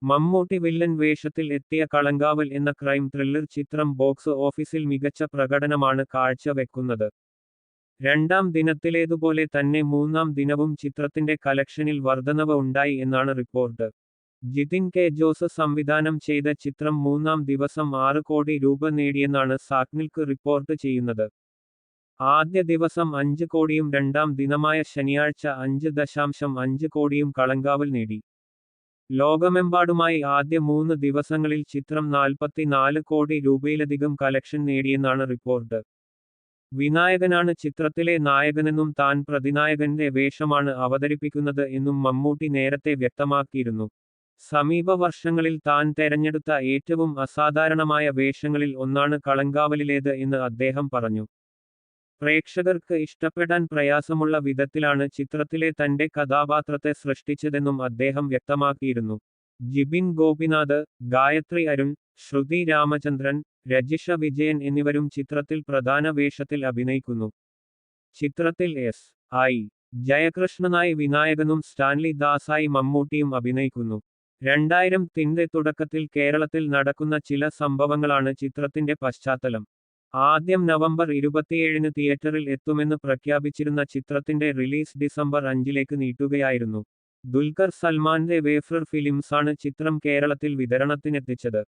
Mammootty villain വേഷത്തിൽ എത്തിയ കളങ്കാവൽ എന്ന ക്രൈം ത്രില്ലർ ചിത്രം ബോക്സ് ഓഫീസിൽ മികച്ച പ്രകടനമാണ് കാഴ്ചവെക്കുന്നത്. രണ്ടാം ദിനത്തിലേതുപോലെ തന്നെ മൂന്നാം ദിനവും ചിത്രത്തിന്റെ കളക്ഷനിൽ വർധനവ് ഉണ്ടായി എന്നാണ് റിപ്പോർട്ട്. ജിതിൻ കെ ജോസ് സംവിധാനം ചെയ്ത ചിത്രം മൂന്നാം ദിവസം 6 കോടി രൂപ നേടിയെന്നാണ് സാക്നിൽക്ക് റിപ്പോർട്ട് ചെയ്യുന്നത്. ആദ്യ ദിവസം 5 കോടിയും രണ്ടാം ദിനമായ ശനിയാഴ്ച 5.5 കോടിയും കളങ്കാവൽ നേടി. ലോകമെമ്പാടുമായി ആദ്യ 3 ദിവസങ്ങളിൽ ചിത്രം 44 കോടി രൂപയിലധികം കളക്ഷൻ നേടിയെന്നാണ് റിപ്പോർട്ട്. വിനായകനാണ് ചിത്രത്തിലെ നായകനെന്നും താൻ പ്രതിനായകന്റെ വേഷമാണ് അവതരിപ്പിക്കുന്നത് എന്നും മമ്മൂട്ടി നേരത്തെ വ്യക്തമാക്കിയിരുന്നു. സമീപ വർഷങ്ങളിൽ താൻ തെരഞ്ഞെടുത്ത ഏറ്റവും അസാധാരണമായ വേഷങ്ങളിൽ ഒന്നാണ് കളങ്കാവലിലേത് എന്ന് അദ്ദേഹം പറഞ്ഞു. പ്രേക്ഷകർക്ക് ഇഷ്ടപ്പെടാൻ പ്രയാസമുള്ള വിധത്തിലാണ് ചിത്രത്തിലെ തന്റെ കഥാപാത്രത്തെ സൃഷ്ടിച്ചതെന്നും അദ്ദേഹം വ്യക്തമാക്കിയിരുന്നു. ജിബിൻ ഗോപിനാഥ്, ഗായത്രി അരുൺ, ശ്രുതി രാമചന്ദ്രൻ, രജിഷ വിജയൻ എന്നിവരും ചിത്രത്തിൽ പ്രധാന വേഷത്തിൽ അഭിനയിക്കുന്നു. ചിത്രത്തിൽ എസ്.ഐ. ജയകൃഷ്ണനായി വിനായകനും സ്റ്റാൻലി ദാസായി മമ്മൂട്ടിയും അഭിനയിക്കുന്നു. 2000-ത്തിന്റെ തുടക്കത്തിൽ കേരളത്തിൽ നടക്കുന്ന ചില സംഭവങ്ങളാണ് ചിത്രത്തിന്റെ പശ്ചാത്തലം. ആദ്യം നവംബർ 27-ന് തിയേറ്ററിൽ എത്തുമെന്ന് പ്രഖ്യാപിച്ചിരുന്ന ചിത്രത്തിന്റെ റിലീസ് ഡിസംബർ 5-ലേക്ക് നീട്ടുകയായിരുന്നു. ദുൽഖർ സൽമാന്റെ വേഫ്രർ ഫിലിംസാണ് ചിത്രം കേരളത്തിൽ വിതരണത്തിനെത്തിച്ചത്.